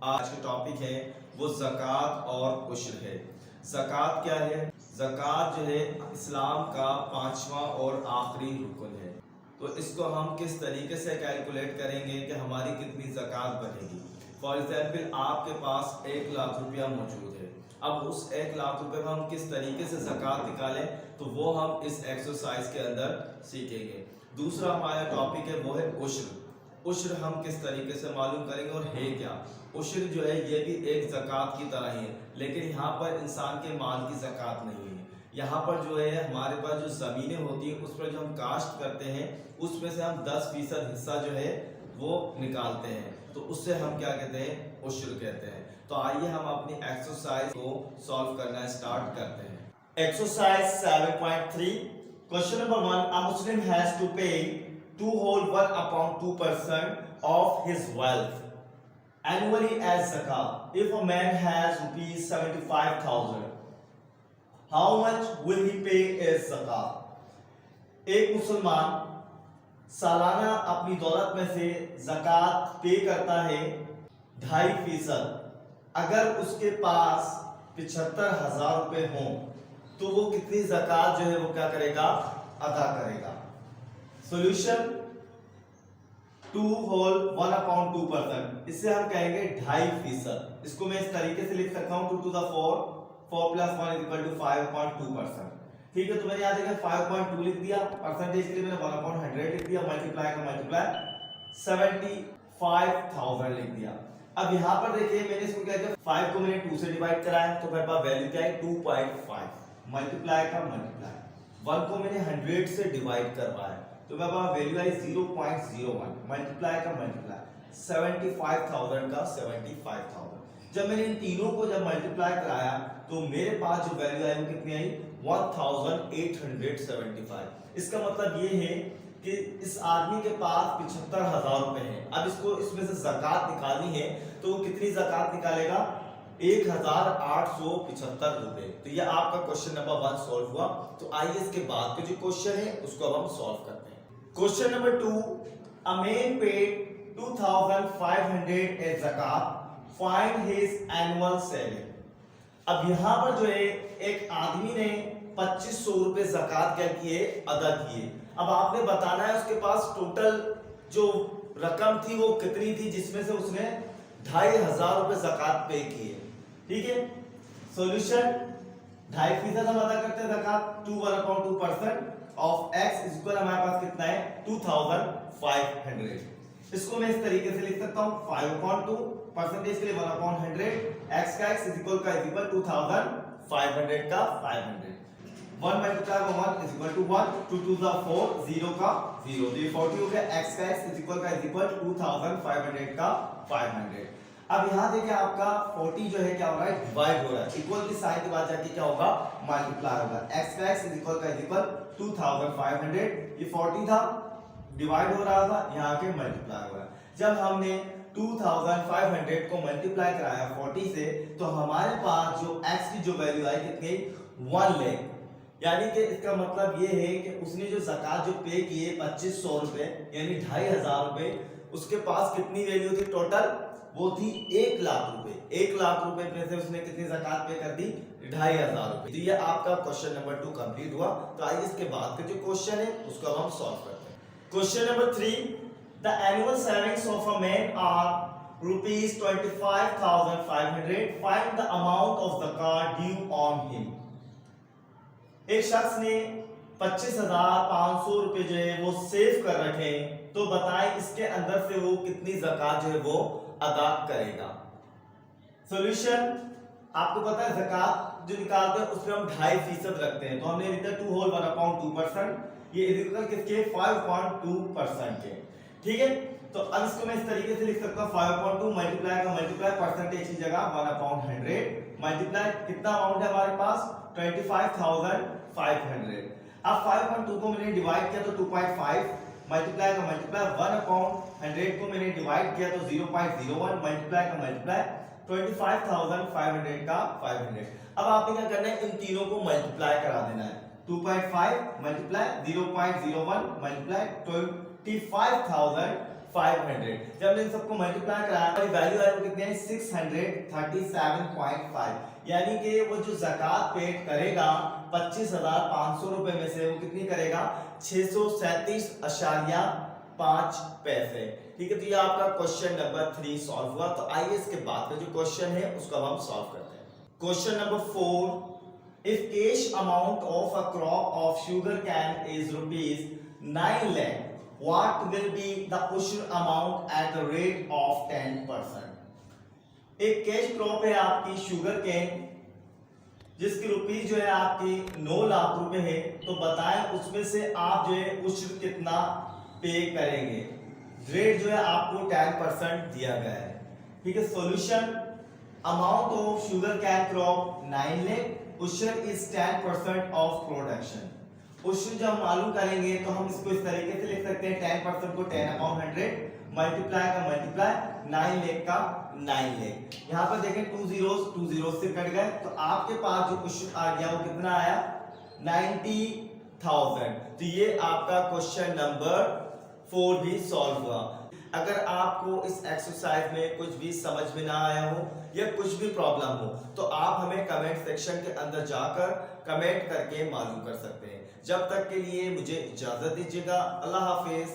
आज का टॉपिक है वो ज़कात और उश्र है। ज़कात क्या है? ज़कात जो है इस्लाम का पांचवा और आखिरी रुकन है। तो इसको हम किस तरीके से कैलकुलेट करेंगे कि हमारी कितनी ज़कात बनेगी। फॉर एग्जाम्पल आपके पास 1 लाख रुपया मौजूद है। अब उस 1 लाख रुपए में हम किस तरीके से ज़कात निकालें, तो वो हम इस एक्सरसाइज के अंदर सीखेंगे। दूसरा हमारा टॉपिक है वो है उश्र। उश्र हम किस तरीके से मालूम करेंगे और है क्या। उश्र जो है ये भी एक ज़कात की तरह ही है, लेकिन यहाँ पर इंसान के माल की ज़कात नहीं है। यहाँ पर जो है हमारे पास जो ज़मीनें होती हैं उस पर जो हम काश्त करते हैं उसमें से हम 10% हिस्सा जो है वो निकालते हैं, तो उससे हम क्या कहते हैं, उश्र कहते हैं। तो आइए हम अपनी एक्सरसाइज को सॉल्व करना स्टार्ट करते हैं। Exercise 7.3 question number 1, a Muslim has to pay to hold 1/2% of his wealth annually as zakat. If a man has rupees 75,000, how much will he pay as zakat? एक मुसलमान सालाना अपनी दौलत में से ज़कात पे करता है 2.5%। अगर उसके पास 75,000 रुपए हों तो वो कितनी ज़कात जो है वो क्या करेगा, अदा करेगा। सॉल्यूशन 2 होल 1/2%, इससे हम कहेंगे 2.5%। इसको मैं इस तरीके से लिख सकता हूं 2 to the 4 + 1 = 5.2%। ठीक है, तो मैंने यहां देखा 5.2 लिख दिया, परसेंटेज के लिए मैंने 1/100 लिख दिया, मल्टीप्लाई का मल्टीप्लाई 75,000 लिख दिया। अब यहां पर देखिए मैंने इसको क्या किया, 5 को मैंने 2 से डिवाइड करा है, तो मेरे पास वैल्यू क्या है 2.5, मल्टीप्लाई का मल्टीप्लाई 1 को मैंने 100 से डिवाइड करवाया, तो मेरे पास वैल्यू आई 0.01, मल्टीप्लाई का मल्टीप्लाई 75,000 का 75,000। जब मैंने इन तीनों को जब मल्टीप्लाई कराया तो मेरे पास जो वैल्यू आई वो कितनी आई 1875। इसका मतलब ये है कि इस आदमी के पास 75,000 रुपए हैं। अब इसको इसमें से ज़कात निकालनी है, तो वो कितनी ज़कात निकालेगा, 1,875 रुपए। तो ये आपका क्वेश्चन नंबर 1 सॉल्व हुआ। तो आइए इसके बाद के जो क्वेश्चन है उसको अब हम सॉल्व करते हैं। Question number 2, a man paid 2,500 as zakat, find his annual saving. अब यहाँ पर जो है एक आदमी ने 2500 रुपए ज़कात क्या किए, अदा किए। अब आपने बताना है उसके पास टोटल जो रकम थी वो कितनी थी, जिसमें से उसने 2,500 रुपए ज़कात पे किए। ठीक है, सॉल्यूशन 2.5% हम अदा करते हैं ज़कात, 1/2% ऑफ x इक्वल हमारे पास कितना है 2,500। इसको मैं इस तरीके से लिख सकता हूं 5/2 परसेंटेज के लिए 1/100, x का x इक्वल 2,500 का 500, 1 मल्टीप्लाई बाय 1 1, 2 to the 4 0 का 0, तो ये 40 हो गया। x का x इक्वल 2,500 का 500। अब यहाँ देखिए आपका 40 जो है क्या हो रहा है, डिवाइड हो रहा है, इक्वल की साइन के बाद जाके क्या होगा, मल्टीप्लाई होगा। x का x इक्वल 2,500, ये 40 था, डिवाइड हो रहा था, यहाँ के मल्टीप्लाई हो रहा है। जब हमने 2,500 को मल्टीप्लाई कराया 40 से, तो हमारे पास जो x की जो वैल्यू आई कितनी, 1 लाख। यानी कि इसका मतलब ये है कि उसने जो ज़कात जो पे किए 2500 रुपए यानी 2,500 रुपए, उसके पास कितनी वैल्यू थी टोटल, वो थी 1 लाख रुपए। 1 लाख रुपए में से उसने कितनी ज़कात पे कर दी, 2,500 रुपए। तो ये आपका क्वेश्चन नंबर 2 कंप्लीट हुआ। तो आइए इसके बाद का जो क्वेश्चन है उसको अब हम सॉल्व करते हैं। Question number 3, the annual savings of a man are rupees 25,500, find the amount of zakat due on him. एक शख्स ने 25,500 रुपए जो है वो सेव कर रखे हैं, तो बताएं इसके अंदर से वो कितनी ज़कात जो है वो अदा करेगा। सॉल्यूशन, आपको पता है ज़कात जो निकालते हैं उसमें हम 2.5% रखते हैं, तो हमने लिखा 2 होल 1/2%, ये इक्वल किसके 5.2% के। ठीक है, तो अब इसको मैं इस तरीके से लिख सकता हूं 5.2 मल्टीप्लाई का मल्टीप्लाई परसेंटेज की जगह 1/100, मल्टीप्लाई कितना अमाउंट है हमारे पास 25,500। अब 5.2 को मैंने डिवाइड किया तो 2.5, मल्टीप्लाई का मल्टीप्लाई 1/100 को मैंने डिवाइड किया तो 0.01, मल्टीप्लाई का मल्टीप्लाई 25,500 का 500। अब आपने क्या करना है, इन तीनों को मल्टीप्लाई करा देना है। 2.5 मल्टीप्लाई 0.01 मल्टीप्लाई 25,500 500। जब हमने इन सबको मल्टीप्लाई कराया हमारी वैल्यू आई वो कितनी है 637.5, यानी कि वो जो ज़कात पेड करेगा 25,500 रुपए में से वो कितनी करेगा 637.5 पैसे। ठीक है, तो ये आपका क्वेश्चन नंबर 3 सॉल्व हुआ। तो आइए इसके बाद का जो क्वेश्चन है उसको अब हम सॉल्व करते हैं। Question number 4, if cash amount of a crop of sugar cane is ₹9 lakh, what will be the ushr amount at the rate of 10%। एक कैश क्रॉप है आपकी शुगर कैन जिसकी रुपीज जो है आपकी 9 लाख रुपए है, तो बताएं उसमें से आप जो है उश्र कितना पे करेंगे। रेट जो है आपको 10% दिया गया है। ठीक है, solution amount of sugar cane crop 9 lakh, ushr is 10% of production. Ushr जब हम मालूम करेंगे तो हम इसको इस तरीके से लिख सकते हैं 10% को 10/100 मल्टीप्लाई का मल्टीप्लाई 9 लाख का 9 लाख। यहाँ पर देखें 2 zeros से कट गए, तो आपके पास जो उश्र आ गया वो कितना आया 90,000। तो ये आपका क्वेश्चन नंबर 4 भी सॉल्व हुआ। अगर आपको इस एक्सरसाइज में कुछ भी समझ में ना आया हो या कुछ भी प्रॉब्लम हो तो आप हमें कमेंट सेक्शन के अंदर जाकर कमेंट करके मालूम कर सकते हैं। जब तक के लिए मुझे इजाजत दीजिएगा। अल्लाह हाफिज।